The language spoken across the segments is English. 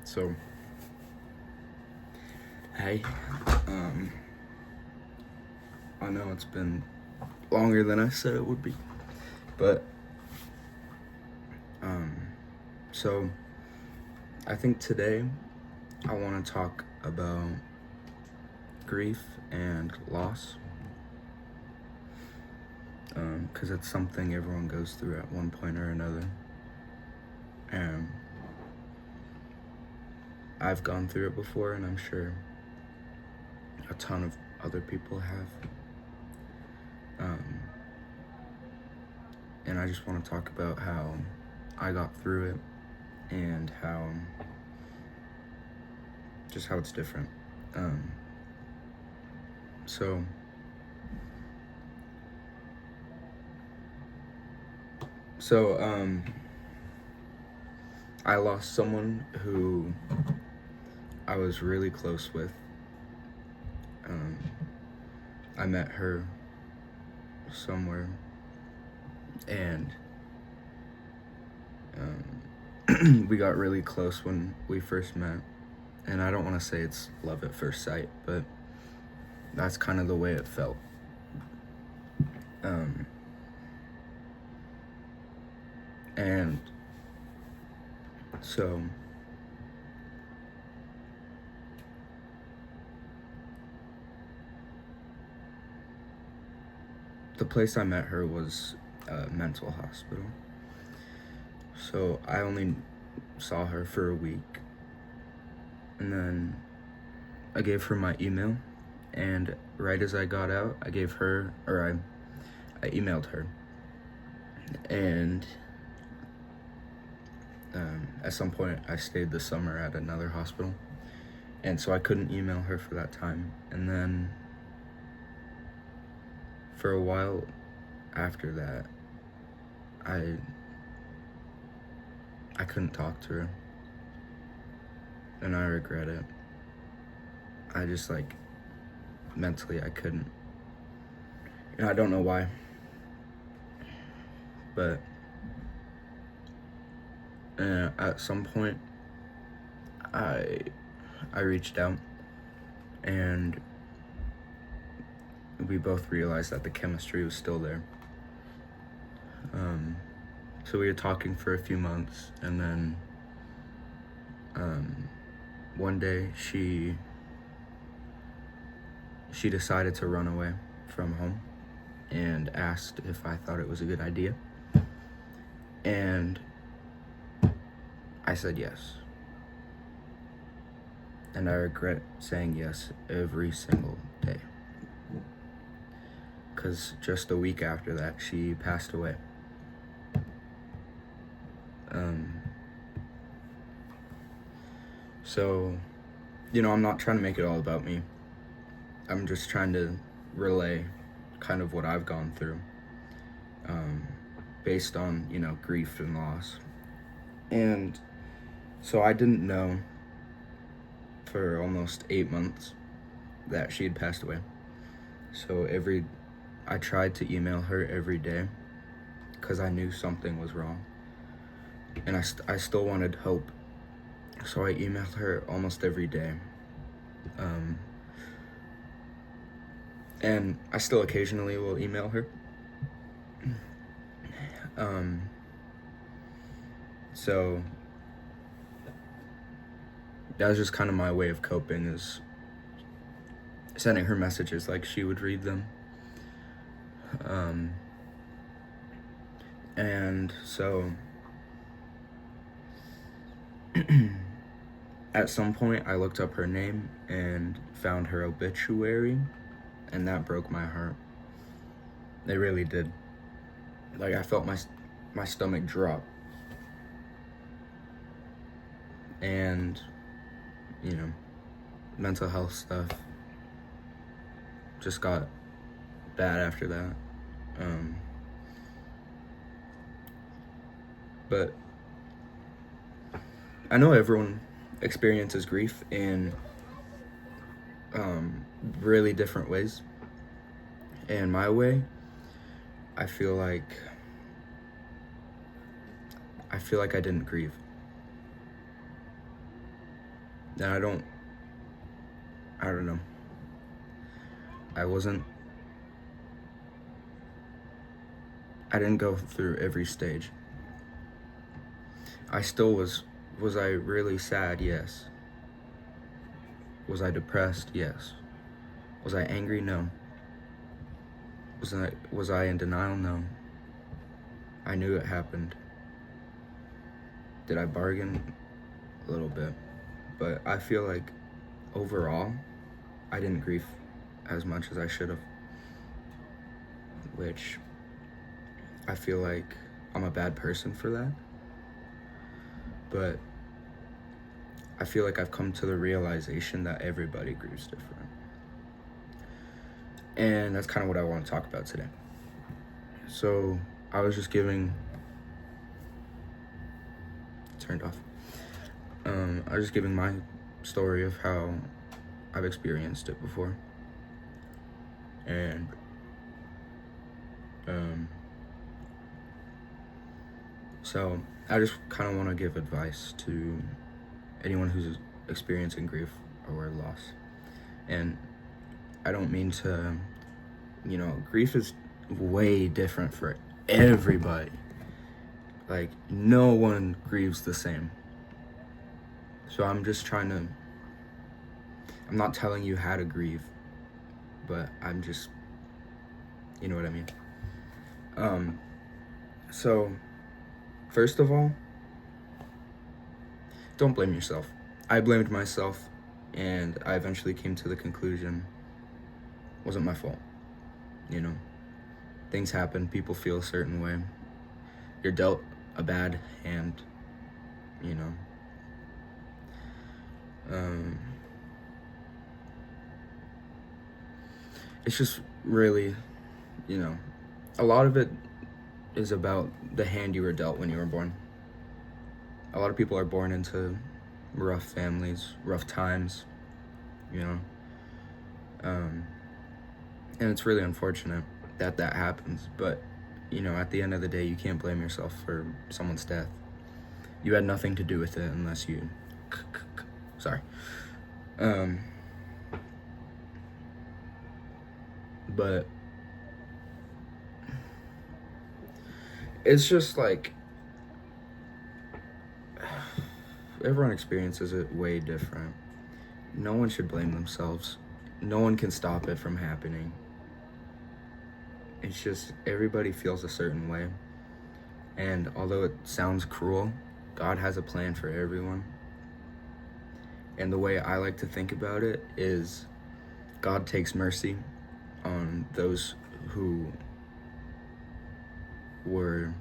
So, hey, I know it's been longer than I said it would be, but, so I think today I want to talk about grief and loss, because it's something everyone goes through at one point or another, and I've gone through it before, and I'm sure a ton of other people have. And I just want to talk about how I got through it and how it's different. So I lost someone who I was really close with. I met her somewhere, and we got really close when we first met. And I don't want to say it's love at first sight, but that's kind of the way it felt. And so the place I met her was a mental hospital. So I only saw her for a week. And then I gave her my email. And right as I got out, I emailed her. And at some point, I stayed the summer at another hospital. And so I couldn't email her for that time. And then for a while after that, I couldn't talk to her. And I regret it. I just, mentally, I couldn't. I don't know why. But at some point, I reached out, and we both realized that the chemistry was still there. So we were talking for a few months, and then one day she decided to run away from home and asked if I thought it was a good idea. And I said yes. And I regret saying yes every single day. Because just a week after that, she passed away. So, I'm not trying to make it all about me. I'm just trying to relay kind of what I've gone through, based on, grief and loss. And so I didn't know for almost 8 months that she had passed away. So I tried to email her every day because I knew something was wrong. And I still wanted hope. So I emailed her almost every day. And I still occasionally will email her. So that was just kind of my way of coping, is sending her messages like she would read them. And so at some point I looked up her name and found her obituary, and that broke my heart. It really did. I felt my stomach drop. And, mental health stuff just got bad after that. But I know everyone experiences grief in really different ways. And my way, I feel like I didn't grieve. And I don't know. I didn't go through every stage. I still was I really sad? Yes. Was I depressed? Yes. Was I angry? No. Was I in denial? No. I knew it happened. Did I bargain? A little bit. But I feel like overall, I didn't grieve as much as I should have. Which I feel like I'm a bad person for that. But I feel like I've come to the realization that everybody grieves different. And that's kind of what I want to talk about today. So I was just turned off. I was just giving my story of how I've experienced it before. And so I just kind of want to give advice to anyone who's experiencing grief or loss. And I don't mean to, grief is way different for everybody. Like, no one grieves the same. So I'm not telling you how to grieve, but I'm just, you know what I mean? So first of all, don't blame yourself. I blamed myself, and I eventually came to the conclusion it wasn't my fault. Things happen, people feel a certain way. You're dealt a bad hand, it's just really, a lot of it is about the hand you were dealt when you were born. A lot of people are born into rough families, rough times, and it's really unfortunate that happens. But, at the end of the day, you can't blame yourself for someone's death. You had nothing to do with it unless you... Sorry. But it's just like... everyone experiences it way different. No one should blame themselves. No one can stop it from happening. It's just everybody feels a certain way. And although it sounds cruel, God has a plan for everyone. And the way I like to think about it is God takes mercy on those who were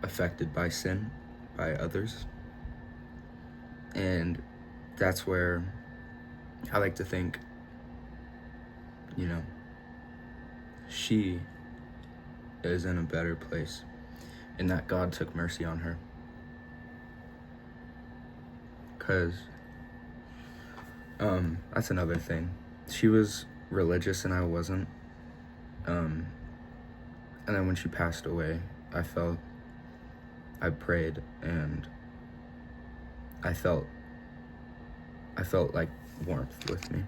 affected by sin, by others. And that's where I like to think, she is in a better place, and that God took mercy on her. Because that's another thing. She was religious and I wasn't. And then when she passed away, I prayed, and I felt like warmth with me,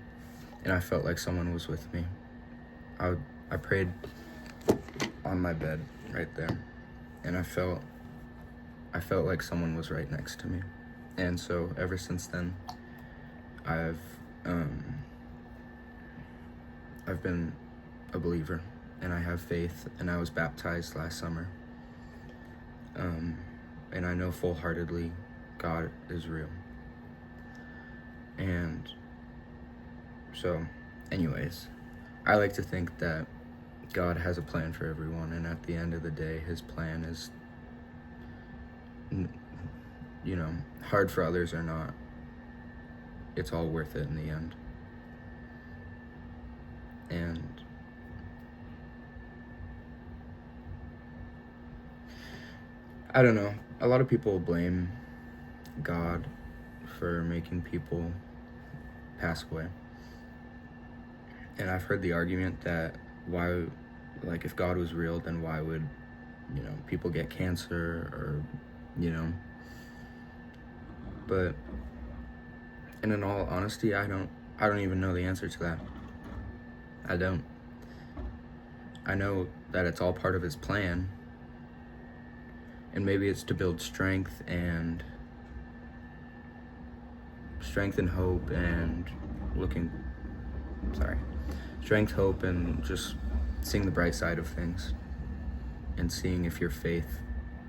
and I felt like someone was with me. I prayed on my bed right there, and I felt like someone was right next to me. And so ever since then, I've been a believer, and I have faith, and I was baptized last summer. And I know full-heartedly God is real. And so, anyways, I like to think that God has a plan for everyone, and at the end of the day, his plan is, hard for others or not, it's all worth it in the end. And I don't know, a lot of people blame God for making people pass away. And I've heard the argument that if God was real, then why would, people get cancer or, But, and in all honesty, I don't even know the answer to that. I don't. I know that it's all part of his plan, and maybe it's to build strength and hope and strength, hope, and just seeing the bright side of things and seeing if your faith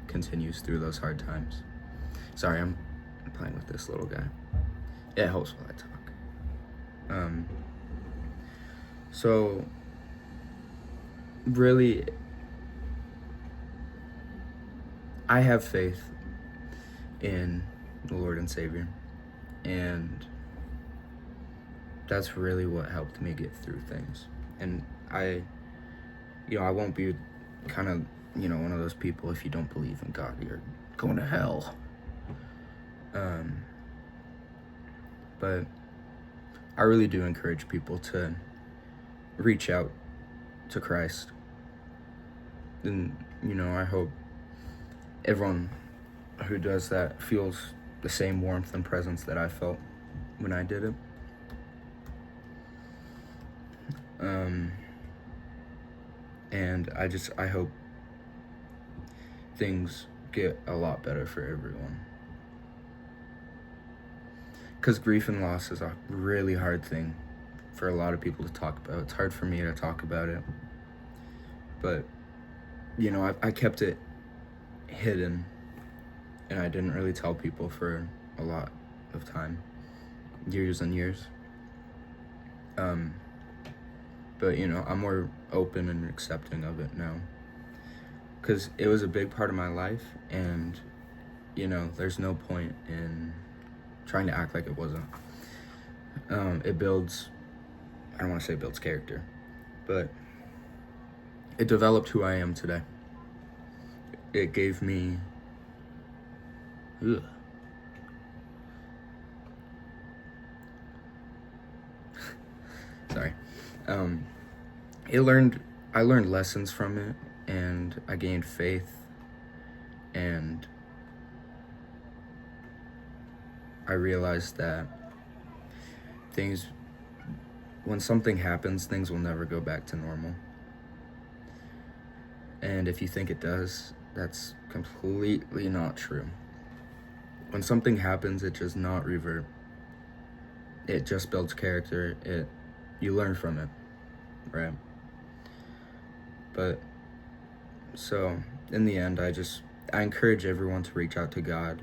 continues through those hard times. Sorry, I'm playing with this little guy. It helps while I talk. So really, I have faith in the Lord and Savior, and that's really what helped me get through things. And I won't be kind of, one of those people, if you don't believe in God, you're going to hell. But I really do encourage people to reach out to Christ. And, I hope everyone who does that feels the same warmth and presence that I felt when I did it. And I hope things get a lot better for everyone. Because grief and loss is a really hard thing for a lot of people to talk about. It's hard for me to talk about it. But, I kept it hidden, and I didn't really tell people for a lot of time, years and years. But, I'm more open and accepting of it now. Because it was a big part of my life, and, there's no point in trying to act like it wasn't. It builds, I don't want to say builds character, but it developed who I am today. It gave me, sorry. I learned lessons from it, and I gained faith, and I realized that when something happens, things will never go back to normal. And if you think it does, that's completely not true. When something happens, it does not revert. It just builds character. You learn from it, right? But, so, in the end, I encourage everyone to reach out to God.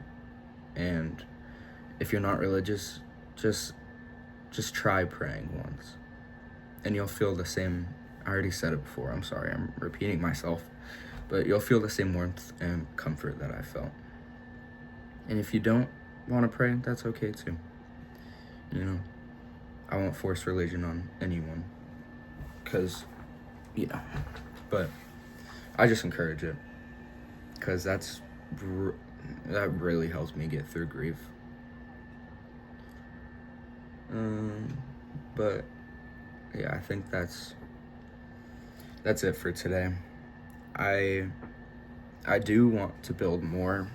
And if you're not religious, just try praying once. And you'll feel the same, I already said it before, I'm sorry, I'm repeating myself. But you'll feel the same warmth and comfort that I felt. And if you don't want to pray, that's okay too. I won't force religion on anyone. Because, but I just encourage it. Because that really helps me get through grief. But yeah, I think that's it for today. I do want to build more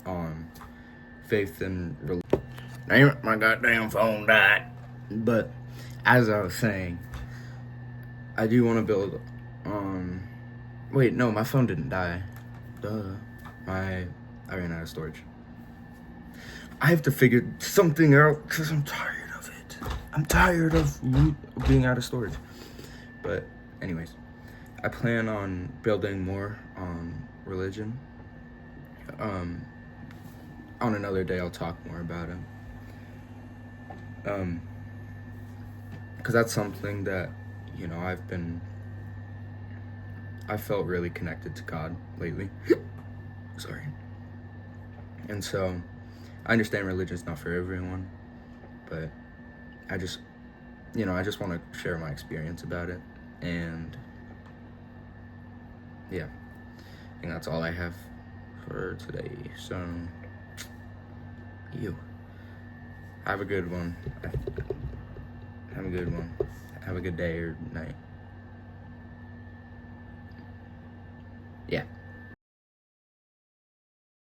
on faith and religion. Damn it, my goddamn phone died. But as I was saying, I do want to build on. Wait, no, my phone didn't die. Duh. I ran out of storage. I have to figure something out because I'm tired of it. I'm tired of being out of storage. But anyways, I plan on building more on religion. On another day, I'll talk more about it. Because that's something that, I felt really connected to God lately. Sorry. And so, I understand religion's not for everyone, but I just want to share my experience about it. And yeah, I think that's all I have for today. So, have a good one. Have a good day or night.